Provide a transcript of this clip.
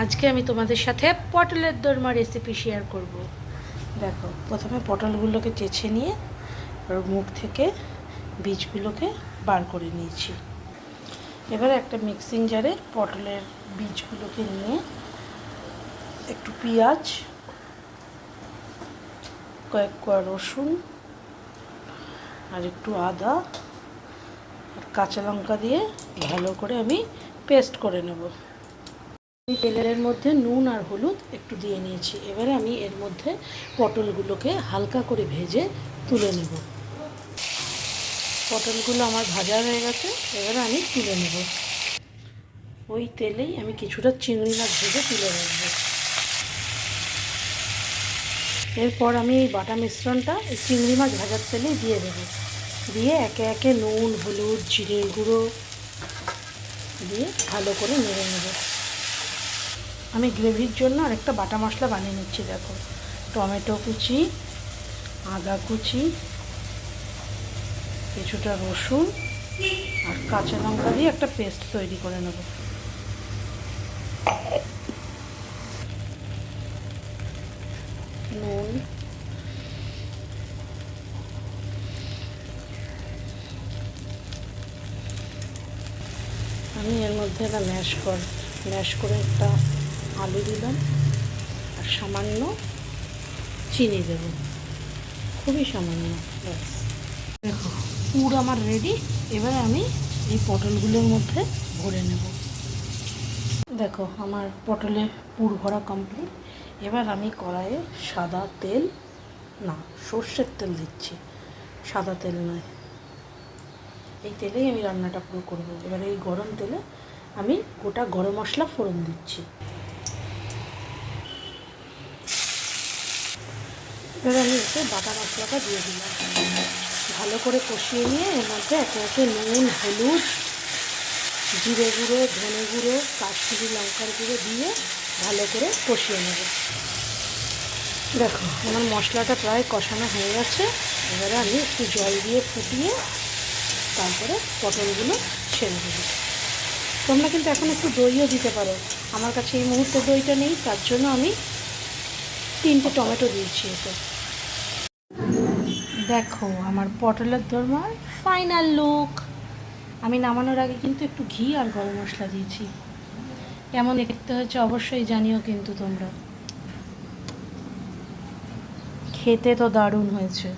আজকে আমি তোমাদের সাথে পটলের দোরমা রেসিপি শেয়ার করব। দেখো, প্রথমে পটলগুলোকে চেঁচে নিয়ে ওর মুখ থেকে বীজগুলোকে বার করে নিয়েছি। এবারে একটা মিক্সিং জারে পটলের বীজগুলোকে নিয়ে একটু পেঁয়াজ, কয়েক কোয়া রসুন আর একটু আদা আর কাঁচা লঙ্কা দিয়ে ভালো করে আমি পেস্ট করে নেব। তেলের মধ্যে নুন আর হলুদ একটু দিয়ে নিয়েছি। এবারে আমি এর মধ্যে পটলগুলোকে হালকা করে ভেজে তুলে নেব। পটলগুলো আমার ভাজা হয়ে গেছে, এবারে আমি তুলে নেব। ওই তেলেই আমি কিছুটা চিংড়ি মাছ ভেজে তুলে রাখবো। এরপর আমি এই বাটা মিশ্রণটা এই চিংড়ি মাছ ভাজার তেলেই দিয়ে দেবো। দিয়ে একে একে নুন, হলুদ, জিরে গুঁড়ো দিয়ে ভালো করে নেড়ে নেব। আমি গ্রেভির জন্য আরেকটা বাটা মশলা বানিয়ে নিচ্ছি। দেখো, টমেটো কুচি, আদা কুচি, কিছুটা রসুন আর কাঁচা লঙ্কা দিয়ে একটা পেস্ট তৈরি করে নেব। নুন, আমি এর মধ্যে একটা ম্যাশ করে একটা আলু দিলাম আর সামান্য চিনি দেব, খুবই সামান্য। ব্যাস, দেখো পুর আমার রেডি। এবারে আমি এই পটলগুলোর মধ্যে ভরে নেব। দেখো, আমার পটলে পুর ভরা কমপ্লিট। এবার আমি কড়াইয়ে সাদা তেল, না সর্ষের তেল দিচ্ছি, সাদা তেল নয়। এই তেলেই আমি রান্নাটা পুরো করবো। এবার এই গরম তেলে আমি গোটা গরম মশলা ফোড়ন দিচ্ছি। এবার আমি এতে বাটা মশলাটা দিয়ে দিলাম। ভালো করে কষিয়ে নিয়ে এর মধ্যে একে একে নুন, হলুদ, জিরে গুঁড়ো, ধনে গুঁড়ো, কাশ্মীরি লঙ্কার গুঁড়ো দিয়ে ভালো করে কষিয়ে নেব। দেখো, আমার মশলাটা প্রায় কষানো হয়ে গেছে। এবারে আমি একটু জল দিয়ে ফুটিয়ে তারপরে পটলগুলো ছেড়ে দেবো। তোমরা কিন্তু এখন একটু দইও দিতে পারো। আমার কাছে এই মুহূর্তে দইটা নেই, তার জন্য আমি 3টে টমেটো দিয়েছি এতে। দেখো, আমার পটলের দোরমার ফাইনাল লুক। আমি নামানোর আগে কিন্তু একটু ঘি আর গরম মশলা দিয়েছি। কেমন দেখতে হয়েছে অবশ্যই জানিও কিন্তু তোমরা। খেতে তো দারুণ হয়েছে।